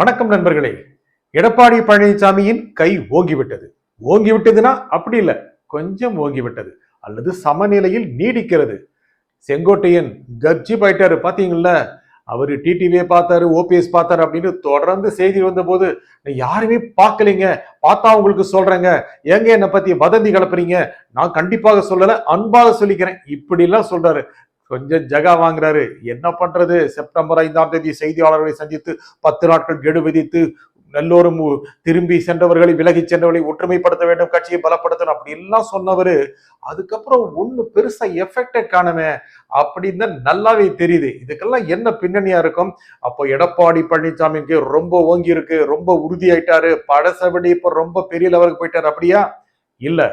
வணக்கம் நண்பர்களே. எடப்பாடி பழனிசாமியின் கை ஓங்கிவிட்டது. ஓங்கிவிட்டதுன்னா அப்படி இல்லை, கொஞ்சம் ஓங்கிவிட்டது அல்லது சமநிலையில் நீடிக்கிறது. செங்கோட்டையன் கர்ஜி போயிட்டாரு பாத்தீங்கல்ல. அவரு டிடிவியை பார்த்தாரு, ஓபிஎஸ் பார்த்தாரு அப்படின்னு தொடர்ந்து செய்தி வந்த போது யாருமே பார்க்கலைங்க. பார்த்தா உங்களுக்கு சொல்றேங்க, ஏங்க என்னை பத்தி வதந்தி கலப்புறீங்க, நான் கண்டிப்பாக சொல்லல, அன்பாக சொல்லிக்கிறேன், இப்படி எல்லாம் சொல்றாரு. கொஞ்சம் ஜகா வாங்குறாரு. என்ன பண்றது? செப்டம்பர் 5ஆம் தேதி செய்தியாளர்களை சந்தித்து 10 நாட்கள் கெடு விதித்து எல்லோரும் திரும்பி சென்றவர்களை, விலகி சென்றவர்களை ஒற்றுமைப்படுத்த வேண்டும், கட்சியை பலப்படுத்தணும் அப்படி எல்லாம் சொன்னவரு அதுக்கப்புறம் ஒண்ணு பெருசா எஃபெக்டே காணுமே அப்படின்னு தான் நல்லாவே தெரியுது. இதுக்கெல்லாம் என்ன பின்னணியா இருக்கும்? அப்போ எடப்பாடி பழனிசாமிக்கு ரொம்ப ஓங்கி இருக்கு, ரொம்ப உறுதியாயிட்டாரு, படசபடி இப்ப ரொம்ப பெரிய லெவலுக்கு போயிட்டாரு. அப்படியா? இல்ல,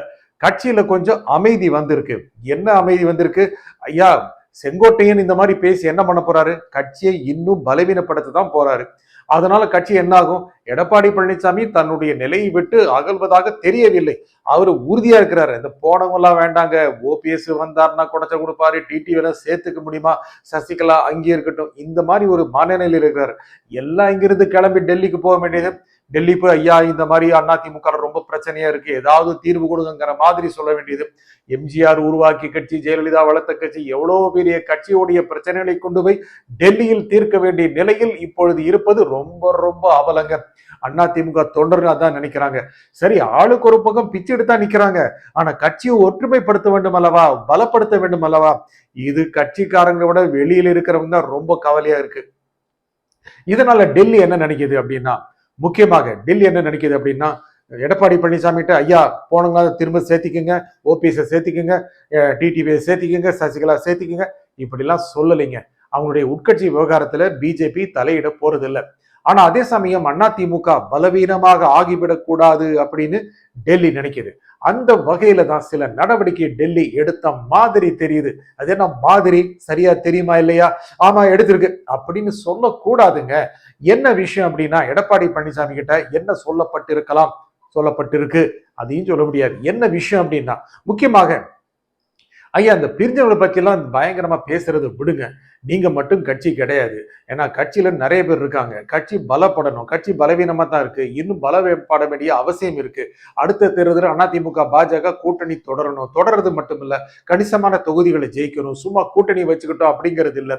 கட்சியில கொஞ்சம் அமைதி வந்திருக்கு. என்ன அமைதி வந்திருக்கு? ஐயா செங்கோட்டையன் இந்த மாதிரி பேசி என்ன பண்ண போறாரு? கட்சியை இன்னும் பலவீனப்படுத்த தான் போறாரு. அதனால கட்சி என்ன ஆகும்? எடப்பாடி பழனிசாமி தன்னுடைய நிலையை விட்டு அகழ்வதாக தெரியவில்லை. அவரு உறுதியா இருக்கிறாரு. இந்த போனவங்க எல்லாம் வேண்டாங்க, ஓபிஎஸ் வந்தாருன்னா குடைச்ச கொடுப்பாரு, டிடிவில சேர்த்துக்க முடியுமா, சசிகலா அங்கே இருக்கட்டும், இந்த மாதிரி ஒரு மனநிலையில் இருக்கிறாரு. எல்லாம் இங்கிருந்து கிளம்பி டெல்லிக்கு போக வேண்டியது. டெல்லி போய் ஐயா இந்த மாதிரி அதிமுக ரொம்ப பிரச்சனையா இருக்கு, ஏதாவது தீர்வு கொடுங்கிற மாதிரி சொல்ல வேண்டியது. எம்ஜிஆர் உருவாக்கி கட்சி, ஜெயலலிதா வளர்த்த கட்சி, எவ்வளவு பெரிய கட்சியுடைய பிரச்சனைகளை கொண்டு போய் டெல்லியில் தீர்க்க வேண்டிய நிலையில் இப்பொழுது இருப்பது ரொம்ப ரொம்ப அவலங்க. அதிமுக தொண்டர்கள் அதான் நினைக்கிறாங்க. சரி, ஆளுக்கு ஒரு பக்கம் பிச்சு எடுத்தா நிக்கிறாங்க, ஆனா கட்சியை ஒற்றுமைப்படுத்த வேண்டும் அல்லவா, பலப்படுத்த வேண்டும் அல்லவா? இது கட்சிக்காரங்களை விட வெளியில் இருக்கிறவங்க தான் ரொம்ப கவலையா இருக்கு. இதனால டெல்லி என்ன நினைக்குது அப்படின்னா, முக்கியமாக டெல்லி என்ன நினைக்குது அப்படின்னா, எடப்பாடி பழனிசாமிகிட்ட ஐயா போனவங்க திரும்ப சேர்த்திக்குங்க, ஓபிஎஸ் சேர்த்திக்குங்க, டிடிவியை சேர்த்திக்குங்க, சசிகலா சேர்த்திக்குங்க, இப்படிலாம் சொல்லலைங்க. அவங்களுடைய உட்கட்சி விவகாரத்துல பிஜேபி தலையிட போறது இல்லை. ஆனா அதே சமயம் அதிமுக பலவீனமாக ஆகிவிடக் கூடாது அப்படின்னு டெல்லி நினைக்குது. அந்த வகையில தான் சில நடவடிக்கை டெல்லி எடுத்த மாதிரி தெரியுது. அது என்ன மாதிரி? சரியா தெரியுமா இல்லையா? ஆமா எடுத்திருக்கு அப்படின்னு சொல்லக்கூடாதுங்க. என்ன விஷயம் அப்படின்னா, எடப்பாடி பழனிசாமி கிட்ட என்ன சொல்லப்பட்டிருக்கலாம், சொல்லப்பட்டிருக்கு, அதையும் சொல்ல முடியாது. என்ன விஷயம் அப்படின்னா, முக்கியமாக ஐயா அந்த பிரிஞ்சவங்களை பத்தி எல்லாம் பயங்கரமா பேசுறது விடுங்க. நீங்க மட்டும் கட்சி கிடையாது. ஏன்னா கட்சியில நிறைய பேர் இருக்காங்க. கட்சி பலப்படணும். கட்சி பலவீனமா தான் இருக்கு. இன்னும் பலப்பட வேண்டிய அவசியம் இருக்கு. அடுத்த தேர்தலில் அதிமுக பாஜக கூட்டணி தொடரணும். தொடர்றது மட்டும் இல்ல, கணிசமான தொகுதிகளை ஜெயிக்கணும். சும்மா கூட்டணி வச்சுக்கிட்டோம் அப்படிங்கிறது இல்ல.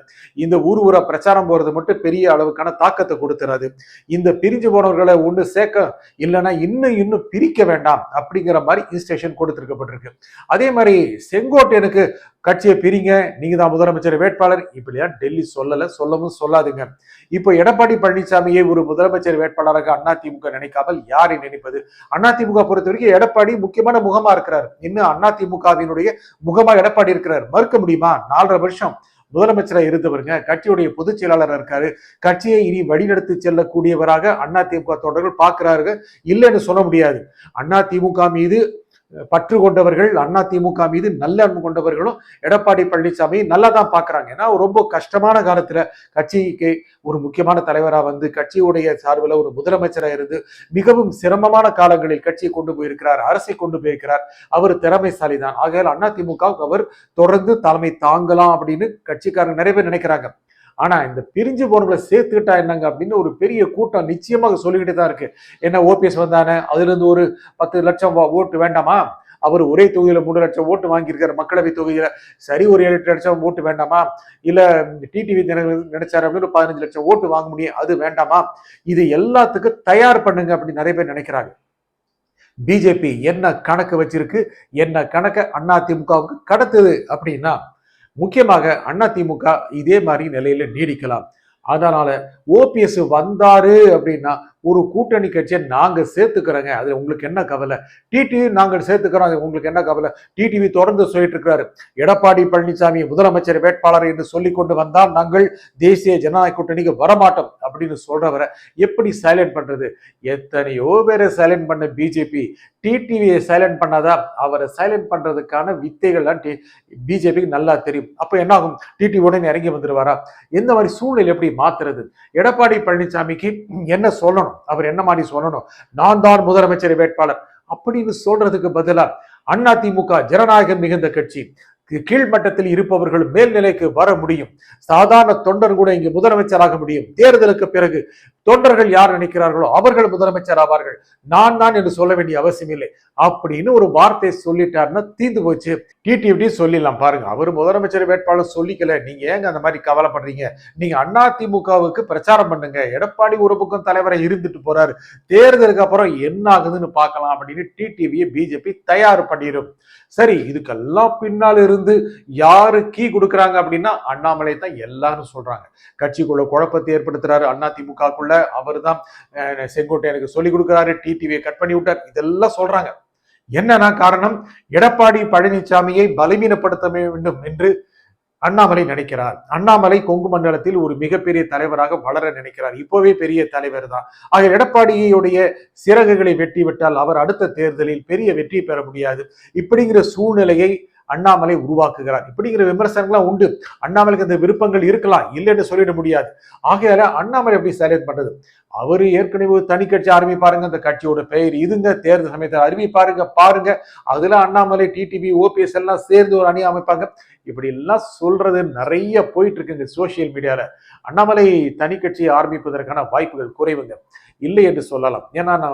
இந்த ஊரா பிரச்சாரம் போறது மட்டும் பெரிய அளவுக்கான தாக்கத்தை கொடுத்துறாது. இந்த பிரிஞ்சு போனவர்களை ஒண்ணு சேர்க்க இல்லைன்னா இன்னும் பிரிக்க வேண்டாம் அப்படிங்கிற மாதிரி இன்ஸ்ட்ரக்ஷன் கொடுத்திருக்கப்பட்டிருக்கு. அதே மாதிரி செங்கோட்டையனுக்கு கட்சியை பிரிங்க, நீங்க தான் முதலமைச்சர் வேட்பாளர், இப்படியா டெல்லி சொல்லல, சொல்லவும் சொல்லாதுங்க. இப்போ எடப்பாடி பழனிசாமியை ஒரு முதலமைச்சர் வேட்பாளராக அதிமுக நினைக்காமல் யாரை நினைப்பது? அதிமுக பொறுத்த வரைக்கும் எடப்பாடி முக்கியமான முகமா இருக்கிறார். இன்னும் அதிமுகவினுடைய முகமா எடப்பாடி இருக்கிறார், மறுக்க முடியுமா? 4.5 வருஷம் முதலமைச்சராக இருந்தவருங்க, கட்சியுடைய பொதுச் செயலாளர் இருக்காரு, கட்சியை இனி வழிநடத்தி செல்லக்கூடியவராக அதிமுக தொண்டர்கள் பார்க்கிறார்கள், இல்லைன்னு சொல்ல முடியாது. அதிமுக மீது பற்று கொண்டவர்கள், அதிமுக மீது நல்ல அன்பு கொண்டவர்களும் எடப்பாடி பழனிசாமி நல்லா தான் பாக்குறாங்க. ஏன்னா ரொம்ப கஷ்டமான காலத்துல கட்சிக்கு ஒரு முக்கியமான தலைவரா வந்து, கட்சியுடைய சார்பில் ஒரு முதலமைச்சராக இருந்து மிகவும் சிரமமான காலங்களில் கட்சியை கொண்டு போயிருக்கிறார், அரசை கொண்டு போயிருக்கிறார். அவர் திறமைசாலி தான். ஆகையால் அதிமுக அவர் தொடர்ந்து தலைமை தாங்கலாம் அப்படின்னு கட்சிக்காரங்க நிறைய பேர் நினைக்கிறாங்க. ஆனா இந்த பிரிஞ்சு போனவங்களை சேர்த்துக்கிட்டா என்னங்க அப்படின்னு ஒரு பெரிய கூட்டம் நிச்சயமாக சொல்லிக்கிட்டு தான் இருக்கு. என்ன ஓபிஎஸ் வந்தானே, அதுல இருந்து ஒரு 10 லட்சம் ஓட்டு வேண்டாமா? அவர் ஒரே தொகுதியில 3 லட்சம் ஓட்டு வாங்கியிருக்காரு மக்களவை தொகுதியில, சரி ஒரு 7 லட்சம் ஓட்டு வேண்டாமா? இல்ல டிடிவி நினைச்சாரு அப்படின்னு 15 லட்சம் ஓட்டு வாங்க முடியும், அது வேண்டாமா? இது எல்லாத்துக்கும் தயார் பண்ணுங்க அப்படின்னு நிறைய பேர் நினைக்கிறாங்க. பிஜேபி என்ன கணக்கு வச்சிருக்கு, என்ன கணக்க அதிமுகவுக்கு கடத்துது அப்படின்னா, முக்கியமாக அதிமுக இதே மாதிரி நிலையில நீடிக்கலாம். அதனால ஓபிஎஸ் வந்தாரு அப்படின்னா ஒரு கூட்டணி கட்சியை நாங்க சேர்த்துக்கிறோங்க, அதுல உங்களுக்கு என்ன கவலை? டிடிவி நாங்கள் சேர்த்துக்கிறோம், அது உங்களுக்கு என்ன கவலை? டிடிவி தொடர்ந்து சொல்லிட்டு இருக்கிறாரு, எடப்பாடி பழனிசாமி முதலமைச்சர் வேட்பாளர் என்று சொல்லி கொண்டு வந்தால் நாங்கள் தேசிய ஜனநாயக கூட்டணிக்கு வரமாட்டோம் அப்படின்னு சொல்றவரை எப்படி சைலண்ட் பண்றது? எத்தனையோ பேரை சைலண்ட் பண்ண பிஜேபி டிடிவியை சைலண்ட் பண்ணாதா? அவரை சைலண்ட் பண்றதுக்கான வித்தைகள்லாம் பிஜேபிக்கு நல்லா தெரியும். அப்ப என்ன ஆகும்? டிடிவி உடனே இறங்கி வந்துருவாரா? எந்த மாதிரி சூழ்நிலை எப்படி மாத்துறது? எடப்பாடி பழனிசாமிக்கு என்ன சொல்லணும்? அவர் என்ன மாதிரி சொல்லணும்? நான் தான் முதலமைச்சர் வேட்பாளர் அப்படின்னு சொல்றதுக்கு பதிலா, அதிமுக ஜனநாயகம் மிகுந்த கட்சி, கீழ்மட்டத்தில் இருப்பவர்கள் மேல்நிலைக்கு வர முடியும், சாதாரண தொண்டர் கூட இங்கு முதலமைச்சராக முடியும், தேர்தலுக்கு பிறகு தொண்டர்கள் யார் நினைக்கிறார்களோ அவர்கள் முதலமைச்சர் ஆவார்கள், நான் தான் என்று சொல்ல வேண்டிய அவசியம் இல்லை அப்படின்னு ஒரு வார்த்தை சொல்லிட்டாருன்னா தீந்து போச்சு. டிடிவி சொல்லிடலாம் பாருங்க, அவர் முதலமைச்சர் வேட்பாளர் சொல்லிக்கல, நீங்க ஏங்க அந்த மாதிரி கவலைப்படுறீங்க, நீங்க அதிமுகவுக்கு பிரச்சாரம் பண்ணுங்க, எடப்பாடி ஒரு பக்கம் தலைவரை இருந்துட்டு போறாரு, தேர்தலுக்கு அப்புறம் என்ன ஆகுதுன்னு பார்க்கலாம் அப்படின்னு டிடிவியை பிஜேபி தயார் பண்ணிடும். சரி, இதுக்கெல்லாம் பின்னால் இருந்து யாரு கீ கொடுக்குறாங்க அப்படின்னா அண்ணாமலை தான் எல்லாரும் சொல்றாங்க. கட்சிக்குள்ள குழப்பத்தை ஏற்படுத்துறாரு அதிமுகக்குள்ள, அவர் தான் செங்கோட்டையனுக்கு சொல்லி கொடுக்குறாரு, டிடிவியை கட் பண்ணி விட்டார், இதெல்லாம் சொல்றாங்க. என்னன்னா காரணம், எடப்பாடி பழனிசாமியை பலவீனப்படுத்த வேண்டும் என்று அண்ணாமலை நினைக்கிறார். அண்ணாமலை கொங்கு மண்டலத்தில் ஒரு மிகப்பெரிய தலைவராக வளர நினைக்கிறார், இப்போவே பெரிய தலைவர் தான். ஆக எடப்பாடியுடைய சிறகுகளை வெட்டி விட்டால் அவர் அடுத்த தேர்தலில் பெரிய வெற்றி பெற முடியாது. இப்படிங்கிற சூழ்நிலையை அண்ணாமலை உருவாக்குகிறார். இப்படிங்கிற விமர்சனங்கள்லாம் உண்டு. அண்ணாமலைக்கு அந்த விருப்பங்கள் இருக்கலாம், இல்லைன்னு சொல்லிட முடியாது. ஆகையால அண்ணாமலை எப்படி செலக்ட் பண்றது? அவரு ஏற்கனவே ஒரு தனி கட்சி ஆரம்பிப்பாருங்க, அந்த கட்சியோட பெயர் இதுங்க, தேர்தல் சமயத்தில் அறிவிப்பாருங்க பாருங்க, அதுல அண்ணாமலை டிடிவி ஓபிஎஸ் எல்லாம் சேர்ந்து ஒரு அணி அமைப்பாங்க. இப்படி எல்லாம் சொல்றது நிறைய போயிட்டு இருக்குங்க சோசியல் மீடியால. அண்ணாமலை தனி கட்சியை ஆரம்பிப்பதற்கான வாய்ப்புகள் குறைவுங்க, இல்லை என்று சொல்லலாம். ஏன்னா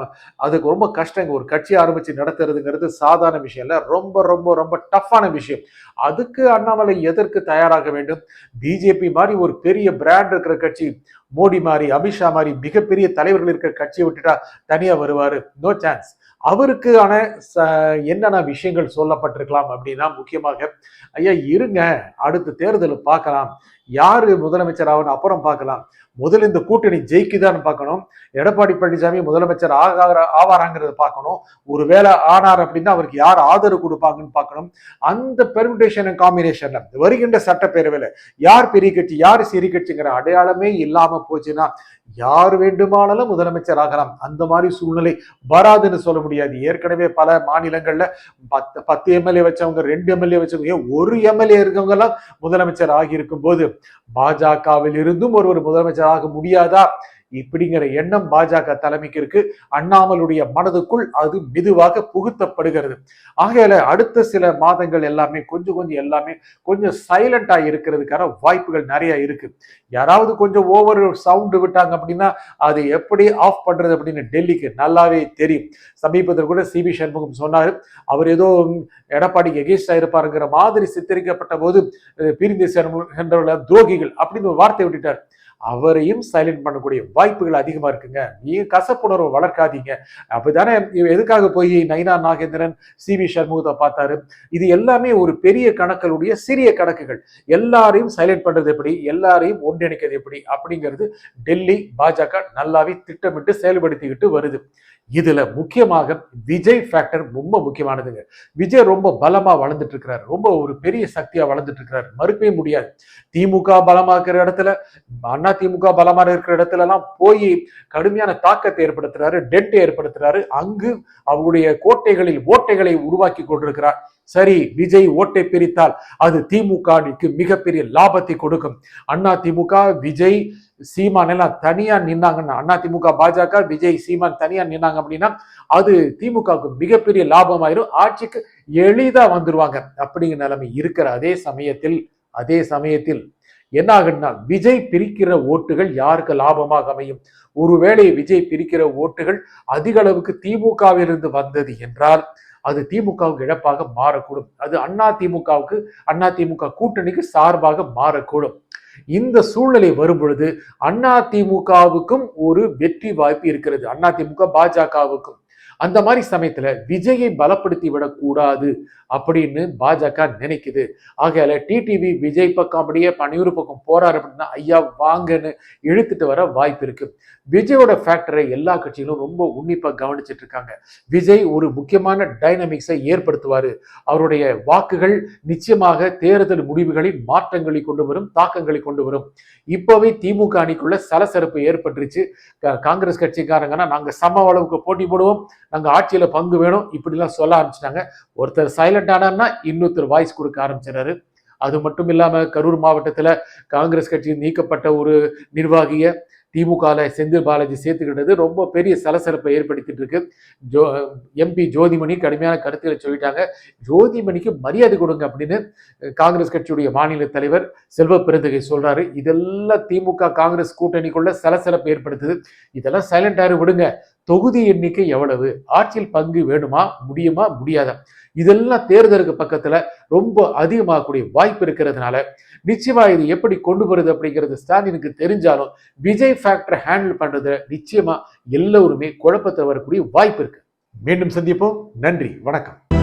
அதுக்கு ரொம்ப கஷ்டங்க, ஒரு கட்சி ஆரம்பிச்சு நடத்துறதுங்கிறது சாதாரண விஷயம் இல்ல, ரொம்ப ரொம்ப ரொம்ப டஃப்பான விஷயம். அதுக்கு அண்ணாமலை எதற்கு தயாராக வேண்டும்? பிஜேபி மாதிரி ஒரு பெரிய பிராண்ட் இருக்கிற கட்சி, மோடி மாதிரி அமித்ஷா மாதிரி மிகப்பெரிய தலைவர்கள் இருக்கிற கட்சியை விட்டுட்டா தனியா வருவாரு? No chance. அவருக்கு ஆன என்னென்ன விஷயங்கள் சொல்லப்பட்டிருக்கலாம் அப்படின்னா, முக்கியமாக ஐயா இருங்க, அடுத்த தேர்தல் பார்க்கலாம், யாரு முதலமைச்சர் ஆகணும் அப்புறம் பார்க்கலாம், முதல்ல இந்த கூட்டணி ஜெயிக்குதான்னு பார்க்கணும், எடப்பாடி பழனிசாமி முதலமைச்சர் ஆவாராங்கிறத பார்க்கணும், ஒருவேளை ஆனார் அப்படின்னா அவருக்கு யார் ஆதரவு கொடுப்பாங்கன்னு பார்க்கணும். அந்த பெர்முடேஷன் காம்பினேஷன்ல வருகின்ற சட்டப்பேரவையில யார் பெரிய கட்சி யார் சிறிய கட்சிங்கிற அடையாளமே இல்லாம போச்சுன்னா யார் வேண்டுமானாலும் முதலமைச்சர் ஆகலாம். அந்த மாதிரி சூழ்நிலை வராதுன்னு சொல்ல முடியாது. ஏற்கனவே பல மாநிலங்கள்ல 10 எம்எல்ஏ வச்சவங்க, 2 எம்எல்ஏ வச்சவங்க, ஒரு எம்எல்ஏ இருக்கவங்க எல்லாம் முதலமைச்சர் ஆகியிருக்கும் போது பாஜகவில் இருந்தும் ஒருவர் முதலமைச்சர் ஆக முடியாதா இப்படிங்கிற எண்ணம் பாஜக தலைமைக்கு இருக்கு. அண்ணாமலுடைய மனதுக்குள் அது மெதுவாக புகுத்தப்படுகிறது. ஆகையால அடுத்த சில மாதங்கள் எல்லாமே கொஞ்சம் சைலண்டா இருக்கிறதுக்கான வாய்ப்புகள் நிறைய இருக்கு. யாராவது கொஞ்சம் ஓவர் சவுண்ட் விட்டாங்க அப்படின்னா அதை எப்படி ஆஃப் பண்றது அப்படின்னு டெல்லிக்கு நல்லாவே தெரியும். சமீபத்தில் கூட சிபி சண்முகம் சொன்னாரு, அவர் ஏதோ எடப்பாடிக்கு எகேன்ஸ்டா இருப்பாருங்கிற மாதிரி சித்தரிக்கப்பட்ட போது பிரிந்து சென்ற துரோகிகள் அப்படின்னு ஒரு வார்த்தை விட்டுட்டார். அவரையும் சைலண்ட் பண்ணக்கூடிய வாய்ப்புகள் அதிகமா இருக்குங்க. நீங்க கசப்புணர்வை வளர்க்காதீங்க. அப்படித்தானே எதுக்காக போய் நயினா நாகேந்திரன் சிபி சண்முகத்தை பார்த்தாரு? இது எல்லாமே ஒரு பெரிய கணக்குடைய சிறிய கணக்குகள். எல்லாரையும் சைலண்ட் பண்றது எப்படி, எல்லாரையும் ஒன்றிணைக்கிறது எப்படி அப்படிங்கிறது டெல்லி பாஜக நல்லாவே திட்டமிட்டு செயல்படுத்திக்கிட்டு வருது. இதுல முக்கியமாக விஜய் ஃபேக்டர் ரொம்ப முக்கியமானதுங்க. விஜய் ரொம்ப பலமா வளர்ந்துட்டு இருக்கிறார், ரொம்ப ஒரு பெரிய சக்தியா வளர்ந்துட்டு இருக்கிறார், மறுக்கவே முடியாது. திமுக பலமா இருக்கிற இடத்துல, அண்ணா திமுக பலமா இருக்கிற இடத்துல எல்லாம் போய் கடுமையான தாக்கத்தை ஏற்படுத்துறாரு, டென்ட் ஏற்படுத்துறாரு. அங்கு அவருடைய கோட்டைகளில் ஓட்டைகளை உருவாக்கி கொண்டிருக்கிறார். சரி, விஜய் ஓட்டை பிரித்தால் அது திமுகவுக்கு மிகப்பெரிய லாபத்தை கொடுக்கும். அண்ணா திமுக விஜய் சீமான் எல்லாம் தனியா நின்னாங்கன்னா, அண்ணா திமுக பாஜக விஜய் சீமான் தனியா நின்னாங்க அப்படின்னா அது திமுகவுக்கு மிகப்பெரிய லாபம் ஆயிரும், ஆட்சிக்கு எளிதா வந்துருவாங்க அப்படிங்கிற நிலைமை இருக்கிற அதே சமயத்தில் என்ன ஆகுன்னா, விஜய் பிரிக்கிற ஓட்டுகள் யாருக்கு லாபமாக அமையும்? ஒருவேளை விஜய் பிரிக்கிற ஓட்டுகள் அதிக அளவுக்கு திமுகவிலிருந்து வந்தது என்றால் அது திமுகவுக்கு இழப்பாக மாறக்கூடும். அது அதிமுக கூட்டணிக்கு சார்பாக மாறக்கூடும். இந்த சூழ்நிலை வரும் பொழுது அதிமுகவுக்கும் ஒரு வெற்றி வாய்ப்பு இருக்கிறது, அதிமுக பாஜகவுக்கும். அந்த மாதிரி சமயத்துல விஜயை பலப்படுத்தி விடக்கூடாது அப்படின்னு பாஜக நினைக்குது. ஆகையால டிடிவி விஜய் பக்கம் அப்படியே பணியூர் பக்கம் போறாரு அப்படின்னா ஐயா வாங்கன்னு இழுத்துட்டு வர வாய்ப்பு இருக்கு. விஜயோட ஃபேக்டரை எல்லா கட்சிகளும் ரொம்ப உன்னிப்பா கவனிச்சுட்டு இருக்காங்க. விஜய் ஒரு முக்கியமான டைனமிக்ஸை ஏற்படுத்துவாரு. அவருடைய வாக்குகள் நிச்சயமாக தேர்தல் முடிவுகளில் மாற்றங்களை கொண்டு வரும், தாக்கங்களை கொண்டு வரும். இப்பவே திமுக அணிக்குள்ள சலசலப்பு ஏற்பட்டுருச்சு. காங்கிரஸ் கட்சிக்காரங்கன்னா நாங்க சம அளவுக்கு போட்டி போடுவோம், நாங்க ஆட்சியில பங்கு வேணும் இப்படிலாம் சொல்ல ஆரம்பிச்சிட்டாங்க. ஒருத்தர் சைலண்ட் ஆனார்னா இன்னொருத்தர் வாய்ஸ் கொடுக்க ஆரம்பிச்சிடாரு. அது மட்டும் இல்லாம கரூர் மாவட்டத்துல காங்கிரஸ் கட்சி நீக்கப்பட்ட ஒரு நிர்வாகிய திமுகல செந்தில் பாலாஜி சேர்த்துக்கிட்டது ரொம்ப பெரிய சலசலப்பை ஏற்படுத்திட்டு இருக்கு. எம்பி ஜோதிமணி கடுமையான கருத்துக்களை சொல்லிட்டாங்க. ஜோதிமணிக்கு மரியாதை கொடுங்க அப்படின்னு காங்கிரஸ் கட்சியுடைய மாநில தலைவர் செல்வ பெருந்தகை சொல்றாரு. இதெல்லாம் திமுக காங்கிரஸ் கூட்டணிக்குள்ள சலசலப்பை ஏற்படுத்துது. இதெல்லாம் சைலண்ட் ஆறு விடுங்க. தொகுதி எண்ணிக்கை எவ்வளவு, ஆட்சியில் பங்கு வேணுமா, முடியுமா, முடியாதா, இதெல்லாம் தேர்தலுக்கு பக்கத்துல ரொம்ப அதிகமாகக்கூடிய வாய்ப்பு இருக்கிறதுனால நிச்சயமா இது எப்படி கொண்டு வருது அப்படிங்கிறது ஸ்டாலினுக்கு தெரிஞ்சாலும் விஜய் ஃபேக்டர் ஹேண்டில் பண்றது நிச்சயமா எல்லோருமே குழப்பத்தை வரக்கூடிய வாய்ப்பு இருக்கு. மீண்டும் சந்திப்போம். நன்றி, வணக்கம்.